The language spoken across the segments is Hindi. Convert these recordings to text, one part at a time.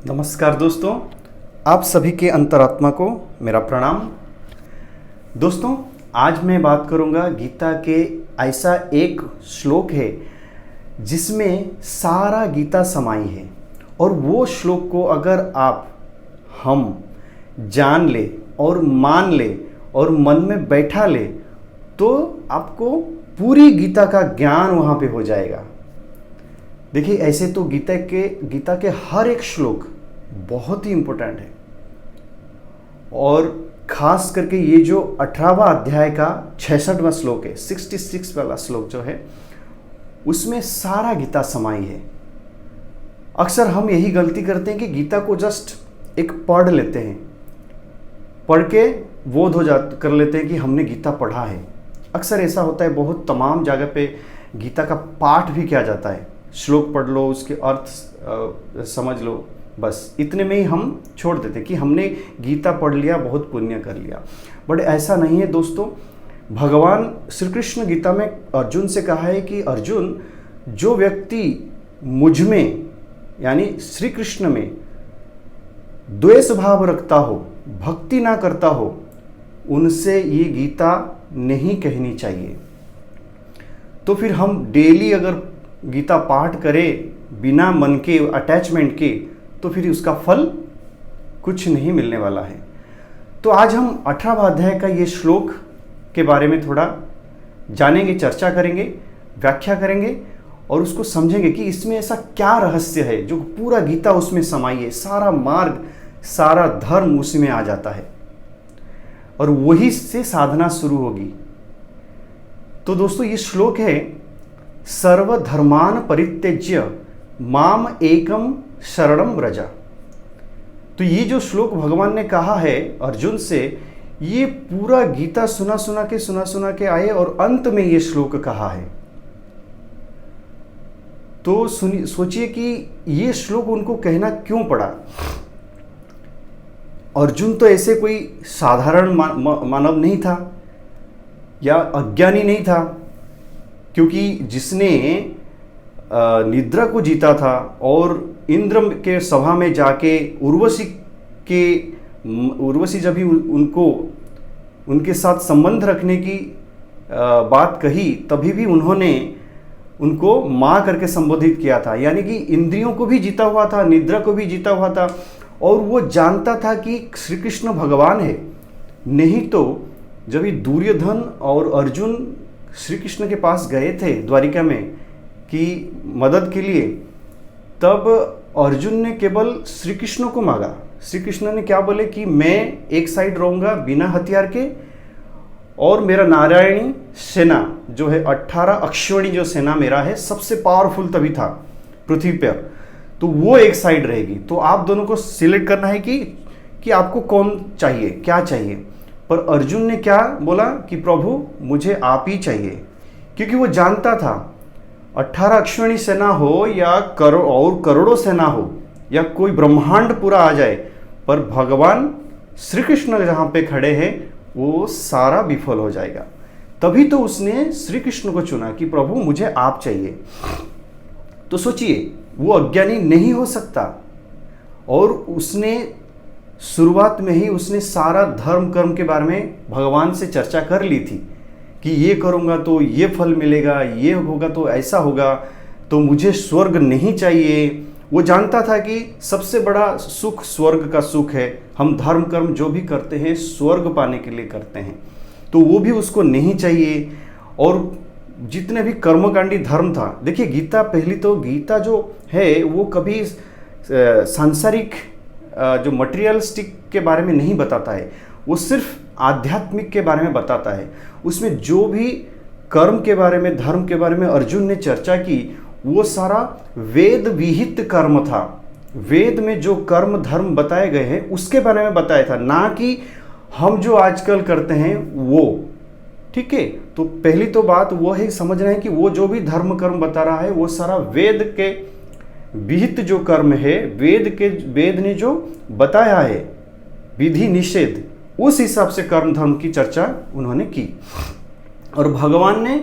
नमस्कार दोस्तों, आप सभी के अंतरात्मा को मेरा प्रणाम। दोस्तों, आज मैं बात करूंगा गीता के ऐसा एक श्लोक है जिसमें सारा गीता समाई है, और वो श्लोक को अगर हम जान ले और मान ले और मन में बैठा ले तो आपको पूरी गीता का ज्ञान वहाँ पे हो जाएगा। देखिए, ऐसे तो गीता के हर एक श्लोक बहुत ही इम्पोर्टेंट है, और खास करके ये जो 18वां अध्याय का 66वां श्लोक है, 66 वाला श्लोक जो है, उसमें सारा गीता समाई है। अक्सर हम यही गलती करते हैं कि गीता को जस्ट एक पढ़ लेते हैं, पढ़ के बोध कर लेते हैं कि हमने गीता पढ़ा है। अक्सर ऐसा होता है, बहुत तमाम जगह पे गीता का पाठ भी किया जाता है, श्लोक पढ़ लो, उसके अर्थ समझ लो, बस इतने में ही हम छोड़ देते कि हमने गीता पढ़ लिया, बहुत पुण्य कर लिया। बट ऐसा नहीं है दोस्तों। भगवान श्री कृष्ण गीता में अर्जुन से कहा है कि अर्जुन, जो व्यक्ति मुझ में यानी श्री कृष्ण में द्वेष भाव रखता हो, भक्ति ना करता हो, उनसे ये गीता नहीं कहनी चाहिए। तो फिर हम डेली अगर गीता पाठ करें बिना मन के अटैचमेंट के, तो फिर उसका फल कुछ नहीं मिलने वाला है। तो आज हम 18वां अध्याय का ये श्लोक के बारे में थोड़ा जानेंगे, चर्चा करेंगे, व्याख्या करेंगे और उसको समझेंगे कि इसमें ऐसा क्या रहस्य है जो पूरा गीता उसमें समाई है। सारा मार्ग, सारा धर्म उसी में आ जाता है और वही से साधना शुरू होगी। तो दोस्तों, ये श्लोक है, सर्वधर्मान परित्यज्य माम एकम शरणम व्रजा। तो ये जो श्लोक भगवान ने कहा है अर्जुन से, ये पूरा गीता सुना सुना के आए और अंत में ये श्लोक कहा है। तो सोचिए कि ये श्लोक उनको कहना क्यों पड़ा। अर्जुन तो ऐसे कोई साधारण मानव नहीं था या अज्ञानी नहीं था, क्योंकि जिसने निद्रा को जीता था और इंद्र के सभा में जाके उर्वशी जब भी उनके साथ संबंध रखने की बात कही, तभी भी उन्होंने उनको माँ करके संबोधित किया था। यानी कि इंद्रियों को भी जीता हुआ था, निद्रा को भी जीता हुआ था, और वो जानता था कि श्री कृष्ण भगवान है। नहीं तो जब दुर्योधन और अर्जुन श्री कृष्ण के पास गए थे द्वारिका में कि मदद के लिए, तब अर्जुन ने केवल श्री कृष्ण को मांगा। श्री कृष्ण ने क्या बोले कि मैं एक साइड रहूँगा बिना हथियार के, और मेरा नारायणी सेना जो है 18 अक्षौणी जो सेना मेरा है, सबसे पावरफुल तभी था पृथ्वी पर, तो वो एक साइड रहेगी। तो आप दोनों को सिलेक्ट करना है कि आपको कौन चाहिए, क्या चाहिए। पर अर्जुन ने क्या बोला कि प्रभु मुझे आप ही चाहिए, क्योंकि वो जानता था 18 अक्षौणी सेना हो या करोड़ों सेना हो या कोई ब्रह्मांड पूरा आ जाए, पर भगवान श्री कृष्ण जहाँ पे खड़े हैं वो सारा विफल हो जाएगा। तभी तो उसने श्री कृष्ण को चुना कि प्रभु मुझे आप चाहिए। तो सोचिए, वो अज्ञानी नहीं हो सकता, और उसने शुरुआत में ही उसने सारा धर्म कर्म के बारे में भगवान से चर्चा कर ली थी कि ये करूँगा तो ये फल मिलेगा, ये होगा तो ऐसा होगा, तो मुझे स्वर्ग नहीं चाहिए। वो जानता था कि सबसे बड़ा सुख स्वर्ग का सुख है। हम धर्म कर्म जो भी करते हैं स्वर्ग पाने के लिए करते हैं, तो वो भी उसको नहीं चाहिए। और जितने भी कर्मकांडी धर्म था, देखिए गीता जो है वो कभी सांसारिक जो मटेरियलिस्टिक के बारे में नहीं बताता है, वो सिर्फ आध्यात्मिक के बारे में बताता है। उसमें जो भी कर्म के बारे में, धर्म के बारे में अर्जुन ने चर्चा की, वो सारा वेद विहित कर्म था। वेद में जो कर्म धर्म बताए गए हैं उसके बारे में बताया था, ना कि हम जो आजकल करते हैं वो। ठीक है, तो पहली तो बात वो है, समझ रहे हैं कि वो जो भी धर्म कर्म बता रहा है वो सारा वेद के विहित जो कर्म है, वेद ने जो बताया है विधि निषेध, उस हिसाब से कर्म धर्म की चर्चा उन्होंने की। और भगवान ने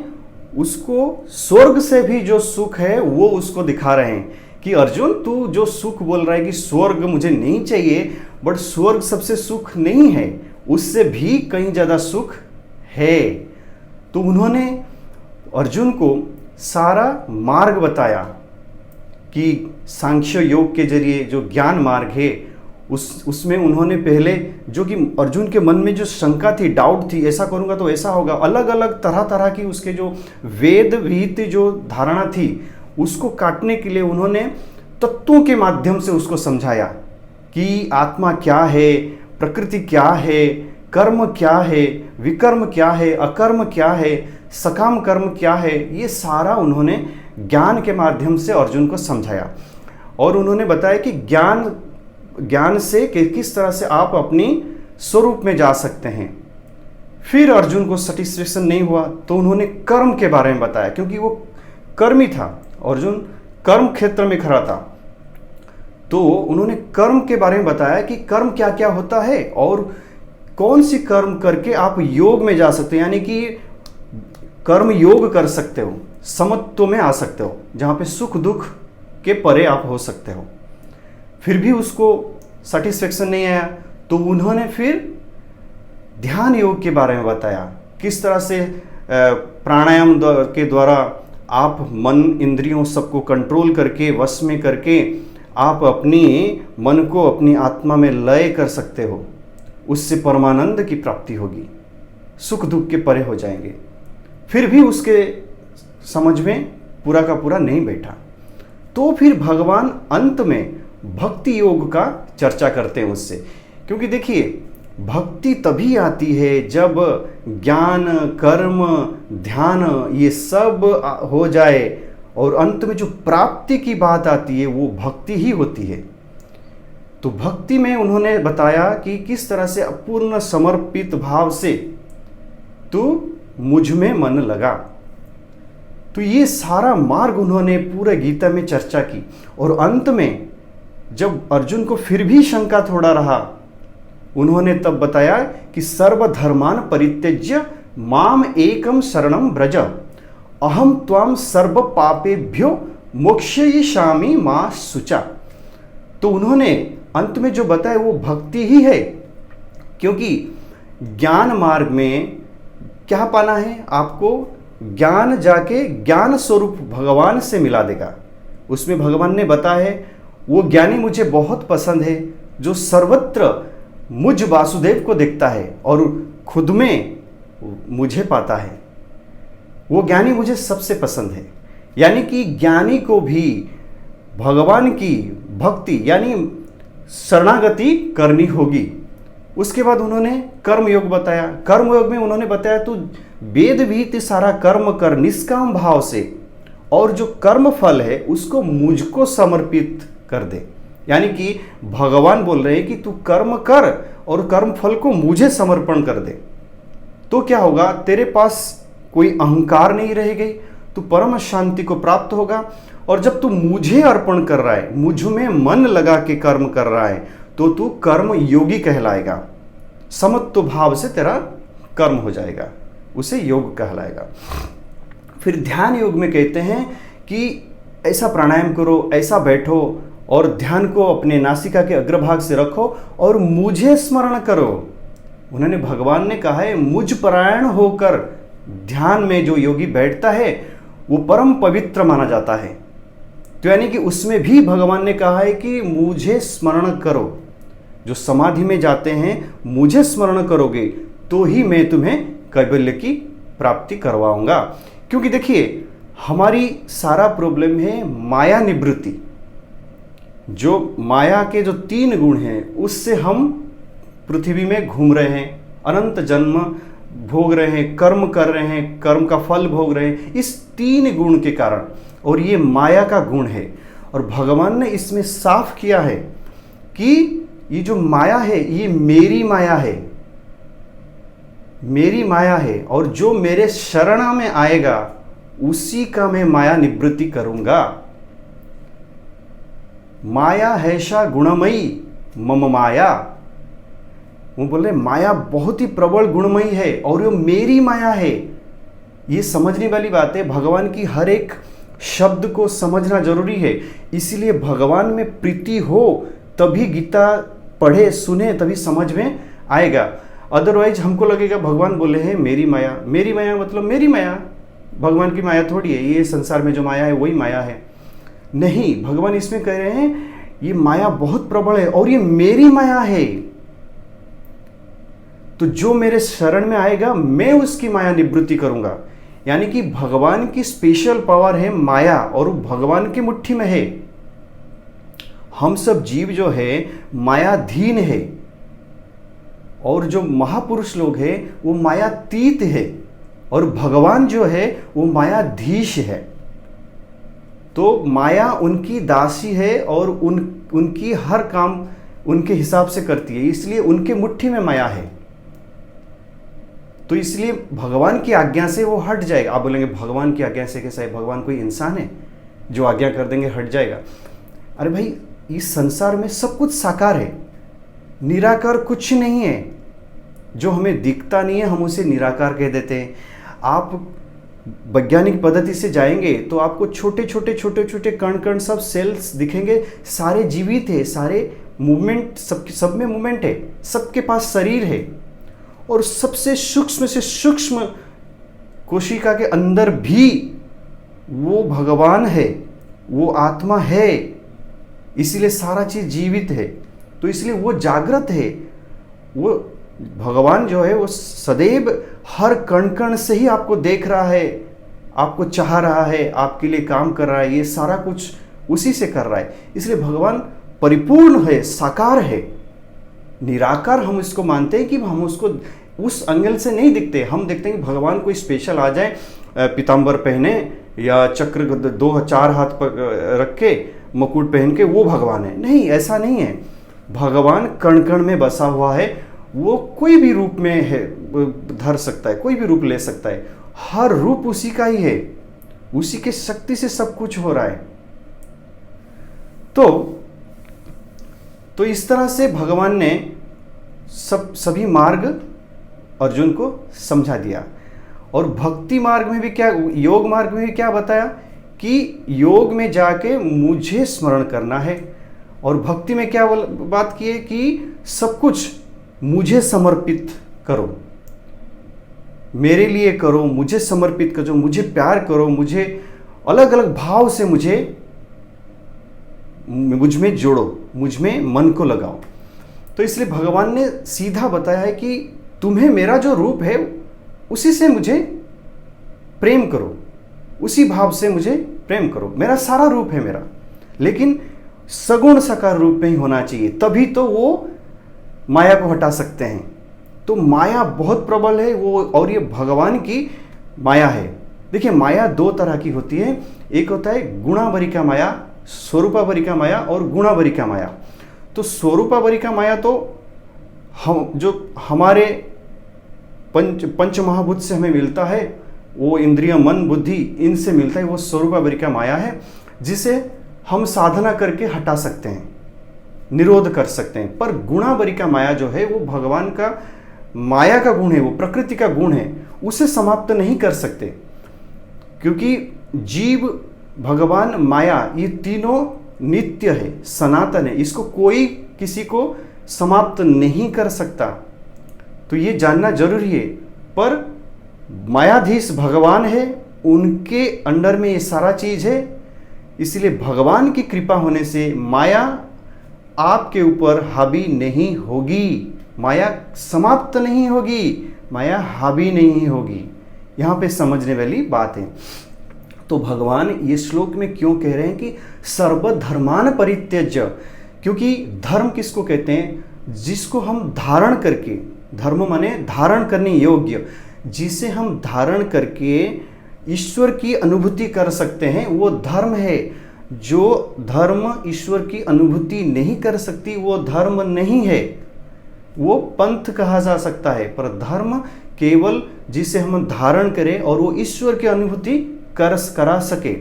उसको स्वर्ग से भी जो सुख है वो उसको दिखा रहे हैं कि अर्जुन तू जो सुख बोल रहा है कि स्वर्ग मुझे नहीं चाहिए, बट स्वर्ग सबसे सुख नहीं है, उससे भी कहीं ज़्यादा सुख है। तो उन्होंने अर्जुन को सारा मार्ग बताया कि सांख्य योग के जरिए जो ज्ञान मार्ग है उसमें उन्होंने पहले जो कि अर्जुन के मन में जो शंका थी, डाउट थी, ऐसा करूँगा तो ऐसा होगा, अलग अलग तरह तरह की उसके जो वेद विहित जो धारणा थी उसको काटने के लिए उन्होंने तत्वों के माध्यम से उसको समझाया कि आत्मा क्या है, प्रकृति क्या है, कर्म क्या है, विकर्म क्या है, अकर्म क्या है, सकाम कर्म क्या है, ये सारा उन्होंने ज्ञान के माध्यम से अर्जुन को समझाया। और उन्होंने बताया कि ज्ञान से किस तरह से आप अपनी स्वरूप में जा सकते हैं। फिर अर्जुन को सेटिस्फेक्शन नहीं हुआ तो उन्होंने कर्म के बारे में बताया, क्योंकि वो कर्मी था, अर्जुन कर्म क्षेत्र में खड़ा था। तो उन्होंने कर्म के बारे में बताया कि कर्म क्या क्या होता है और कौन सी कर्म करके आप योग में जा सकते हो, यानी कि कर्म योग कर सकते हो, समत्व में आ सकते हो, जहाँ पे सुख दुख के परे आप हो सकते हो। फिर भी उसको सेटिस्फेक्शन नहीं आया तो उन्होंने फिर ध्यान योग के बारे में बताया, किस तरह से प्राणायाम के द्वारा आप मन इंद्रियों सबको कंट्रोल करके वश में करके आप अपनी मन को अपनी आत्मा में लय कर सकते हो, उससे परमानंद की प्राप्ति होगी, सुख दुख के परे हो जाएंगे। फिर भी उसके समझ में पूरा का पूरा नहीं बैठा तो फिर भगवान अंत में भक्ति योग का चर्चा करते हैं उससे, क्योंकि देखिए भक्ति तभी आती है जब ज्ञान कर्म ध्यान ये सब हो जाए और अंत में जो प्राप्ति की बात आती है वो भक्ति ही होती है। तो भक्ति में उन्होंने बताया कि किस तरह से पूर्ण समर्पित भाव से तू मुझ में मन लगा। तो ये सारा मार्ग उन्होंने पूरे गीता में चर्चा की। और अंत में जब अर्जुन को फिर भी शंका थोड़ा रहा, उन्होंने तब बताया कि सर्वधर्मान परित्यज्य माम एकम शरणम व्रज अहम त्वाम सर्व पापेभ्यो मोक्षयिष्यामि मा शुचा। तो उन्होंने अंत में जो बताया वो भक्ति ही है, क्योंकि ज्ञान मार्ग में क्या पाना है आपको, ज्ञान जाके ज्ञान स्वरूप भगवान से मिला देगा। उसमें भगवान ने बताया है वो ज्ञानी मुझे बहुत पसंद है जो सर्वत्र मुझ वासुदेव को देखता है और खुद में मुझे पाता है, वो ज्ञानी मुझे सबसे पसंद है। यानी कि ज्ञानी को भी भगवान की भक्ति यानी शरणागति करनी होगी। उसके बाद उन्होंने कर्म योग बताया। कर्म योग में उन्होंने बताया तू वेद विहित सारा कर्म कर निष्काम भाव से, और जो कर्म फल है उसको मुझको समर्पित कर दे। यानी कि भगवान बोल रहे हैं कि तू कर्म कर और कर्म फल को मुझे समर्पण कर दे, तो क्या होगा, तेरे पास कोई अहंकार नहीं रहेगी, तू परम शांति को प्राप्त होगा। और जब तू मुझे अर्पण कर रहा है, मुझ में मन लगा के कर्म कर रहा है, तो तू कर्म योगी कहलाएगा। समत्व भाव से तेरा कर्म हो जाएगा, उसे योग कहलाएगा। फिर ध्यान योग में कहते हैं कि ऐसा प्राणायाम करो, ऐसा बैठो और ध्यान को अपने नासिका के अग्रभाग से रखो और मुझे स्मरण करो। उन्होंने भगवान ने कहा है मुझ परायण होकर ध्यान में जो योगी बैठता है वो परम पवित्र माना जाता है। तो यानी कि उसमें भी भगवान ने कहा है कि मुझे स्मरण करो। जो समाधि में जाते हैं मुझे स्मरण करोगे तो ही मैं तुम्हें कैवल्य की प्राप्ति करवाऊंगा। क्योंकि देखिए हमारी सारा प्रॉब्लम है माया निवृत्ति। जो माया के जो 3 गुण हैं उससे हम पृथ्वी में घूम रहे हैं, अनंत जन्म भोग रहे हैं, कर्म कर रहे हैं, कर्म का फल भोग रहे हैं, इस 3 गुण के कारण। और ये माया का गुण है। और भगवान ने इसमें साफ किया है कि ये जो माया है ये मेरी माया है, मेरी माया है, और जो मेरे शरण में आएगा उसी का मैं माया निवृत्ति करूंगा। माया हैषा गुणमयी मम माया। वो बोले माया बहुत ही प्रबल गुणमयी है और वो मेरी माया है। ये समझने वाली बात है। भगवान की हर एक शब्द को समझना जरूरी है। इसीलिए भगवान में प्रीति हो तभी गीता पढ़े सुने तभी समझ में आएगा। अदरवाइज हमको लगेगा भगवान बोले हैं मेरी माया, मेरी माया मतलब मेरी माया, भगवान की माया थोड़ी है, ये संसार में जो माया है वही माया है। नहीं, भगवान इसमें कह रहे हैं ये माया बहुत प्रबल है और ये मेरी माया है, तो जो मेरे शरण में आएगा मैं उसकी माया निवृत्ति करूंगा। यानी कि भगवान की स्पेशल पावर है माया और वो भगवान की मुट्ठी में है। हम सब जीव जो है मायाधीन है और जो महापुरुष लोग हैं वो मायातीत है और भगवान जो है वो मायाधीश है। तो माया उनकी दासी है और उनकी हर काम उनके हिसाब से करती है, इसलिए उनके मुट्ठी में माया है। तो इसलिए भगवान की आज्ञा से वो हट जाएगा। आप बोलेंगे भगवान की आज्ञा से कैसा है, भगवान कोई इंसान है जो आज्ञा कर देंगे हट जाएगा? अरे भाई, इस संसार में सब कुछ साकार है, निराकार कुछ नहीं है। जो हमें दिखता नहीं है हम उसे निराकार कह देते हैं। आप वैज्ञानिक पद्धति से जाएंगे तो आपको छोटे छोटे कण कण सब सेल्स दिखेंगे, सारे जीवित है, सारे मूवमेंट, सब में मूवमेंट है, सबके पास शरीर है और सबसे सूक्ष्म से सूक्ष्म कोशिका के अंदर भी वो भगवान है, वो आत्मा है, इसीलिए सारा चीज जीवित है। तो इसलिए वो जागृत है। वो भगवान जो है वो सदैव हर कण कण से ही आपको देख रहा है, आपको चाह रहा है, आपके लिए काम कर रहा है, ये सारा कुछ उसी से कर रहा है। इसलिए भगवान परिपूर्ण है, साकार है। निराकार हम इसको मानते हैं कि हम उसको उस एंगल से नहीं दिखते। हम देखते हैं कि भगवान कोई स्पेशल आ जाए, पीताम्बर पहने या चक्र 2-4 हाथ पर रख के मुकुट पहन के वो भगवान है। नहीं, ऐसा नहीं है। भगवान कण कण में बसा हुआ है, वो कोई भी रूप में है, धर सकता है, कोई भी रूप ले सकता है। हर रूप उसी का ही है, उसी के शक्ति से सब कुछ हो रहा है। तो इस तरह से भगवान ने सभी मार्ग अर्जुन को समझा दिया। और भक्ति मार्ग में भी क्या, योग मार्ग में भी क्या बताया कि योग में जाके मुझे स्मरण करना है। और भक्ति में क्या बात की है कि सब कुछ मुझे समर्पित करो, मेरे लिए करो, मुझे समर्पित करो, मुझे प्यार करो, मुझे अलग अलग भाव से मुझ में जोड़ो, मुझ में मन को लगाओ। तो इसलिए भगवान ने सीधा बताया है कि तुम्हें मेरा जो रूप है उसी से मुझे प्रेम करो, उसी भाव से मुझे प्रेम करो। मेरा सारा रूप है मेरा, लेकिन सगुण साकार रूप में ही होना चाहिए, तभी तो वो माया को हटा सकते हैं। तो माया बहुत प्रबल है वो, और ये भगवान की माया है। देखिए, माया 2 तरह की होती है। एक होता है गुणावरिका माया, स्वरूपावरिका माया और गुणावरिका माया। तो स्वरूपावरिका माया तो हम जो हमारे पंच महाभूत से हमें मिलता है, वो इंद्रिय मन बुद्धि इनसे मिलता है, वो स्वरूपावरिका माया है, जिसे हम साधना करके हटा सकते हैं, निरोध कर सकते हैं। पर गुणावरिका माया जो है वो भगवान का माया का गुण है, वो प्रकृति का गुण है, उसे समाप्त नहीं कर सकते। क्योंकि जीव, भगवान, माया, ये तीनों नित्य है, सनातन है, इसको कोई किसी को समाप्त नहीं कर सकता। तो ये जानना जरूरी है। पर मायाधीश भगवान है, उनके अंडर में ये सारा चीज है। इसलिए भगवान की कृपा होने से माया आपके ऊपर हावी नहीं होगी, माया समाप्त नहीं होगी, माया हावी नहीं होगी। यहाँ पे समझने वाली बात है। तो भगवान ये श्लोक में क्यों कह रहे हैं कि सर्वधर्मान परित्यज्य? क्योंकि धर्म किसको कहते हैं? जिसको हम धारण करके, धर्म माने धारण करने योग्य, जिसे हम धारण करके ईश्वर की अनुभूति कर सकते हैं, वो धर्म है। जो धर्म ईश्वर की अनुभूति नहीं कर सकती वो धर्म नहीं है, वो पंथ कहा जा सकता है। पर धर्म केवल जिसे हम धारण करें और वो ईश्वर की अनुभूति करा सके।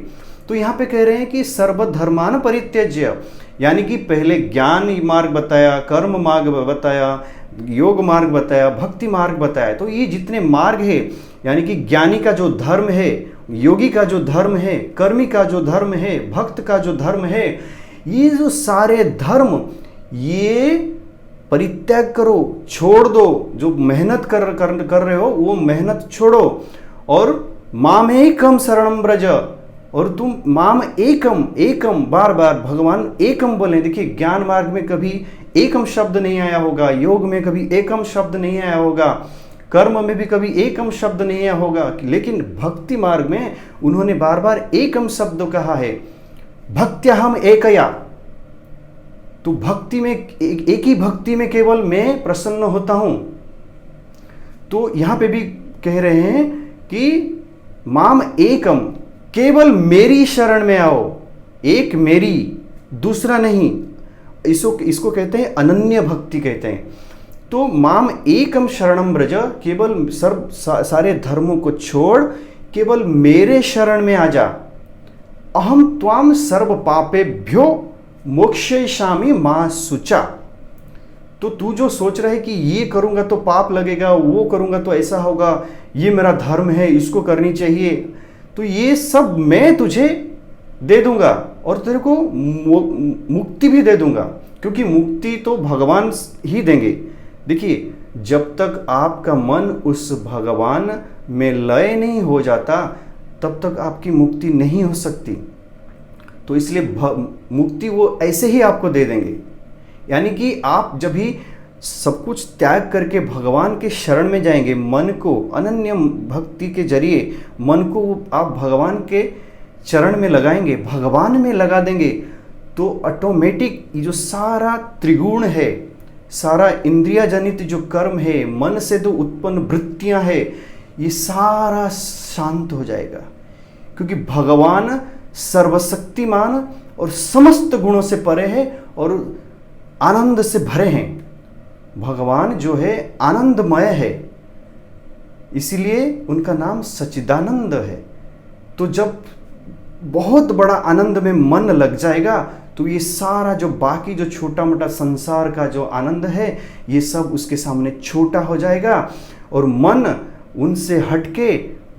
तो यहाँ पे कह रहे हैं कि सर्वधर्मान परित्यज्य, यानी कि पहले ज्ञान मार्ग बताया, कर्म मार्ग बताया, योग मार्ग बताया, भक्ति मार्ग बताया। तो ये जितने मार्ग है, यानी कि ज्ञानी का जो धर्म है योगी का जो धर्म है, कर्मी का जो धर्म है, भक्त का जो धर्म है, ये जो सारे धर्म ये परित्याग करो, छोड़ दो। जो मेहनत कर रहे हो वो मेहनत छोड़ो और माम एकम शरणम ब्रज, और तुम माम एकम, एकम बार बार भगवान एकम बोले। देखिए ज्ञान मार्ग में कभी एकम शब्द नहीं आया होगा, योग में कभी एकम शब्द नहीं आया होगा, कर्म में भी कभी एकम शब्द नहीं आया होगा, लेकिन भक्ति मार्ग में उन्होंने बार बार एकम शब्द कहा है। भक्त्यहम एकया, तो भक्ति में एक ही भक्ति में केवल मैं प्रसन्न होता हूं। तो यहां पे भी कह रहे हैं कि माम एकम, केवल मेरी शरण में आओ, एक मेरी, दूसरा नहीं। इसको कहते हैं अनन्य भक्ति कहते हैं। तो माम एकम शरणम ब्रज, केवल सारे धर्मों को छोड़ केवल मेरे शरण में आ जा। अहम त्वाम सर्व पापेभ्यो मोक्षयिष्यामि मा शुचा। तो तू जो सोच रहा है कि ये करूंगा तो पाप लगेगा, वो करूंगा तो ऐसा होगा, ये मेरा धर्म है, इसको करनी चाहिए, तो ये सब मैं तुझे दे दूंगा और तेरे को मुक्ति भी दे दूंगा, क्योंकि मुक्ति तो भगवान ही देंगे। देखिए जब तक आपका मन उस भगवान में लय नहीं हो जाता तब तक आपकी मुक्ति नहीं हो सकती। तो इसलिए मुक्ति वो ऐसे ही आपको दे देंगे। यानी कि आप जब भी सब कुछ त्याग करके भगवान के शरण में जाएंगे, मन को अनन्य भक्ति के जरिए मन को आप भगवान के चरण में लगाएंगे, भगवान में लगा देंगे, तो ऑटोमेटिक ये जो सारा त्रिगुण है, सारा इंद्रिया जनित जो कर्म है, मन से जो उत्पन्न वृत्तियां है, ये सारा शांत हो जाएगा। क्योंकि भगवान सर्वशक्तिमान और समस्त गुणों से परे है और आनंद से भरे हैं। भगवान जो है आनंदमय है, इसीलिए उनका नाम सच्चिदानंद है। तो जब बहुत बड़ा आनंद में मन लग जाएगा तो ये सारा जो बाकी जो छोटा मोटा संसार का जो आनंद है ये सब उसके सामने छोटा हो जाएगा और मन उनसे हटके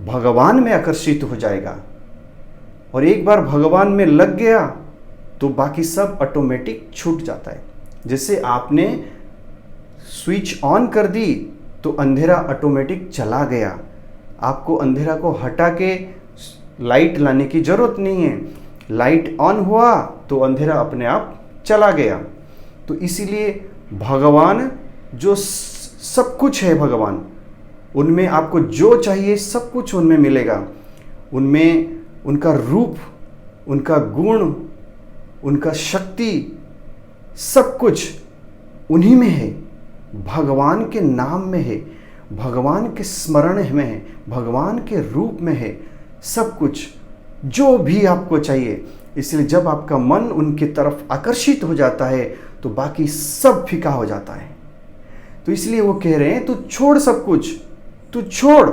भगवान में आकर्षित हो जाएगा। और एक बार भगवान में लग गया तो बाकी सब ऑटोमेटिक छूट जाता है। जैसे आपने स्विच ऑन कर दी तो अंधेरा ऑटोमेटिक चला गया, आपको अंधेरा को हटा के लाइट लाने की जरूरत नहीं है। लाइट ऑन हुआ तो अंधेरा अपने आप चला गया। तो इसीलिए भगवान जो सब कुछ है, भगवान उनमें आपको जो चाहिए सब कुछ उनमें मिलेगा। उनमें उनका रूप, उनका गुण, उनका शक्ति, सब कुछ उन्हीं में है, भगवान के नाम में है, भगवान के स्मरण में है, भगवान के रूप में है, सब कुछ जो भी आपको चाहिए। इसलिए जब आपका मन उनकी तरफ आकर्षित हो जाता है तो बाकी सब फीका हो जाता है। तो इसलिए वो कह रहे हैं तू छोड़ सब कुछ, तू छोड़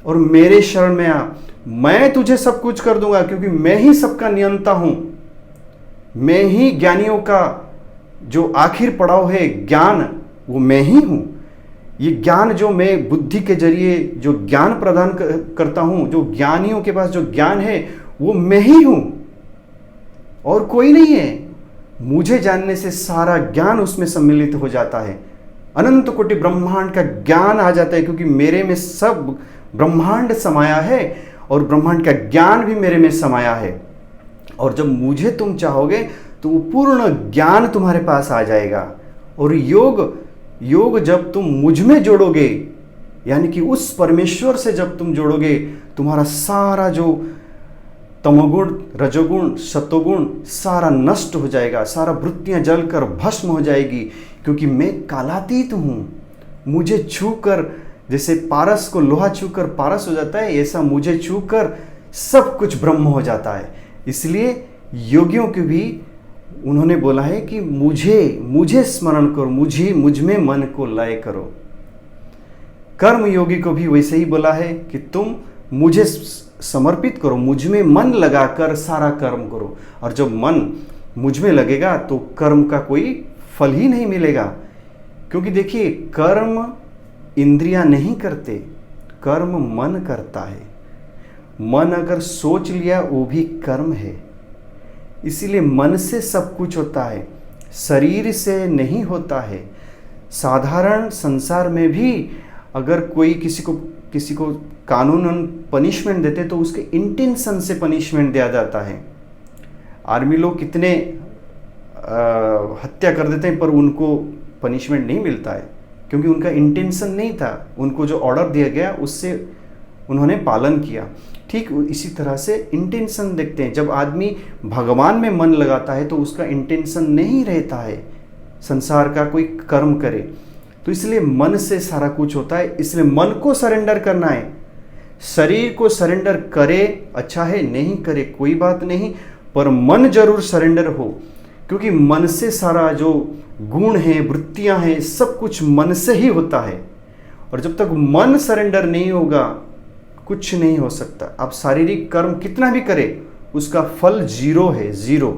और मेरे शरण में आ, मैं तुझे सब कुछ कर दूंगा, क्योंकि मैं ही सबका नियंता हूं। मैं ही ज्ञानियों का जो आखिर पड़ाव है ज्ञान, वो मैं ही हूं। ये ज्ञान जो मैं बुद्धि के जरिए जो ज्ञान प्रदान करता हूं, जो ज्ञानियों के पास जो ज्ञान है वो मैं ही हूं और कोई नहीं है। मुझे जानने से सारा ज्ञान उसमें सम्मिलित हो जाता है, अनंत कोटि ब्रह्मांड का ज्ञान आ जाता है, क्योंकि मेरे में सब ब्रह्मांड समाया है और ब्रह्मांड का ज्ञान भी मेरे में समाया है। और जब मुझे तुम चाहोगे तो वो पूर्ण ज्ञान तुम्हारे पास आ जाएगा। और योग जब तुम मुझ में जोड़ोगे, यानी कि उस परमेश्वर से जब तुम जोड़ोगे, तुम्हारा सारा जो तमोगुण, रजोगुण, सतोगुण सारा नष्ट हो जाएगा, सारा वृत्तियां जलकर भस्म हो जाएगी, क्योंकि मैं कालातीत हूँ। मुझे छूकर, जैसे पारस को लोहा छूकर पारस हो जाता है, ऐसा मुझे छूकर सब कुछ ब्रह्म हो जाता है। इसलिए योगियों के भी उन्होंने बोला है कि मुझे स्मरण करो, मुझ में मन को लय करो। कर्म योगी को भी वैसे ही बोला है कि तुम मुझे समर्पित करो, मुझ में मन लगाकर सारा कर्म करो। और जब मन मुझ में लगेगा तो कर्म का कोई फल ही नहीं मिलेगा, क्योंकि देखिए कर्म इंद्रियां नहीं करते, कर्म मन करता है। मन अगर सोच लिया वो भी कर्म है। इसीलिए मन से सब कुछ होता है, शरीर से नहीं होता है। साधारण संसार में भी अगर कोई किसी को कानूनन पनिशमेंट देते तो उसके इंटेंशन से पनिशमेंट दिया जाता है। आर्मी लोग कितने हत्या कर देते हैं पर उनको पनिशमेंट नहीं मिलता है, क्योंकि उनका इंटेंशन नहीं था, उनको जो ऑर्डर दिया गया उससे उन्होंने पालन किया। ठीक इसी तरह से इंटेंशन देखते हैं। जब आदमी भगवान में मन लगाता है तो उसका इंटेंशन नहीं रहता है संसार का कोई कर्म करे। तो इसलिए मन से सारा कुछ होता है, इसलिए मन को सरेंडर करना है। शरीर को सरेंडर करे अच्छा है, नहीं करे कोई बात नहीं, पर मन जरूर सरेंडर हो, क्योंकि मन से सारा जो गुण है, वृत्तियां हैं, सब कुछ मन से ही होता है। और जब तक मन सरेंडर नहीं होगा कुछ नहीं हो सकता। आप शारीरिक कर्म कितना भी करें उसका फल जीरो है, जीरो।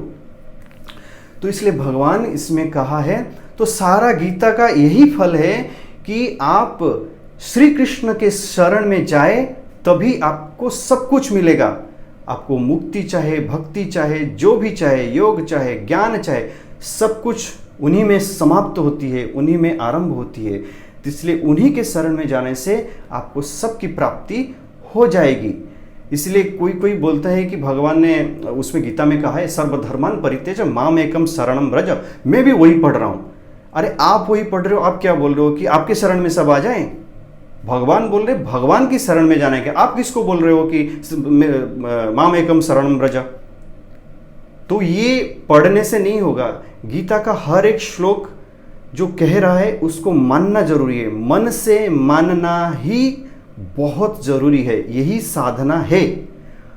तो इसलिए भगवान इसमें कहा है, तो सारा गीता का यही फल है कि आप श्री कृष्ण के शरण में जाए तभी आपको सब कुछ मिलेगा। आपको मुक्ति चाहे, भक्ति चाहे, जो भी चाहे, योग चाहे, ज्ञान चाहे, सब कुछ उन्हीं में समाप्त होती है, उन्हीं में आरंभ होती है। तो इसलिए उन्हीं के शरण में जाने से आपको सबकी प्राप्ति हो जाएगी। इसलिए कोई कोई बोलता है कि भगवान ने उसमें गीता में कहा है सर्वधर्मान परित्यज माम एकम शरणम व्रज। मैं भी वही पढ़ रहा हूँ। अरे आप वही पढ़ रहे हो, आप क्या बोल रहे हो कि आपके शरण में सब आ जाएं? भगवान बोल रहे भगवान की शरण में जाने के, आप किसको बोल रहे हो कि माम एकम शरणम व्रज? तो ये पढ़ने से नहीं होगा। गीता का हर एक श्लोक जो कह रहा है उसको मानना जरूरी है। मन से मानना ही बहुत जरूरी है, यही साधना है।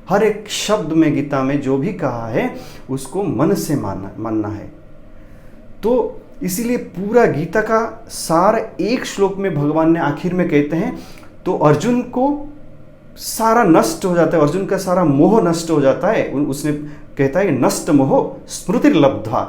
हर एक शब्द में गीता में जो भी कहा है उसको मन से मानना है। तो इसीलिए पूरा गीता का सार एक श्लोक में भगवान ने आखिर में कहते हैं, तो अर्जुन को सारा नष्ट हो जाता है, अर्जुन का सारा मोह नष्ट हो जाता है। उसने कहता है नष्ट मोह स्मृतिर्लब्ध्वा।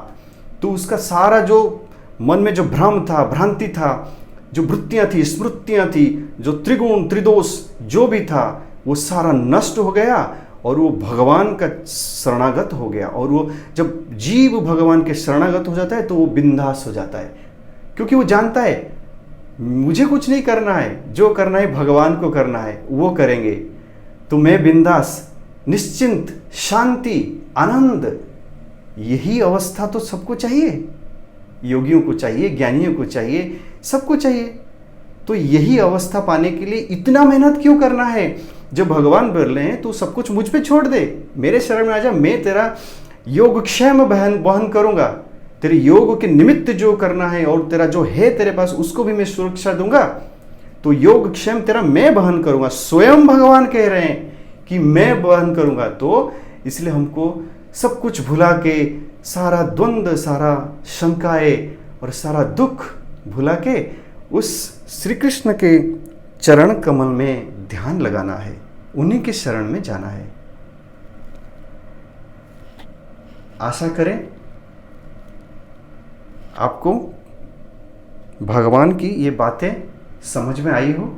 तो उसका सारा जो मन में जो भ्रम था, भ्रांति था, जो वृत्तियां थी, स्मृतियां थी, जो त्रिगुण त्रिदोष जो भी था, वो सारा नष्ट हो गया और वो भगवान का शरणागत हो गया। और वो जब जीव भगवान के शरणागत हो जाता है तो वो बिंदास हो जाता है, क्योंकि वो जानता है मुझे कुछ नहीं करना है, जो करना है भगवान को करना है, वो करेंगे। तो मैं बिंदास, निश्चिंत, शांति, आनंद, यही अवस्था तो सबको चाहिए, योगियों को चाहिए, ज्ञानियों को चाहिए, सबको चाहिए। तो यही अवस्था पाने के लिए इतना मेहनत क्यों करना है? जब भगवान बोल रहे हैं तो सब कुछ मुझ पे छोड़ दे, मेरे शरण में आ जा, मैं तेरा योगक्षेम वहन करूंगा, तेरे योग के निमित्त जो करना है और तेरा जो है तेरे पास उसको भी मैं सुरक्षा दूंगा। तो योगक्षेम तेरा मैं वहन करूंगा। स्वयं भगवान कह रहे हैं कि मैं वहन करूंगा। तो इसलिए हमको सब कुछ भुला के, सारा द्वंद्व, सारा शंकाएं और सारा दुख भुला के उस श्री कृष्ण के चरण कमल में ध्यान लगाना है, उन्हीं के शरण में जाना है। आशा करें आपको भगवान की ये बातें समझ में आई हो।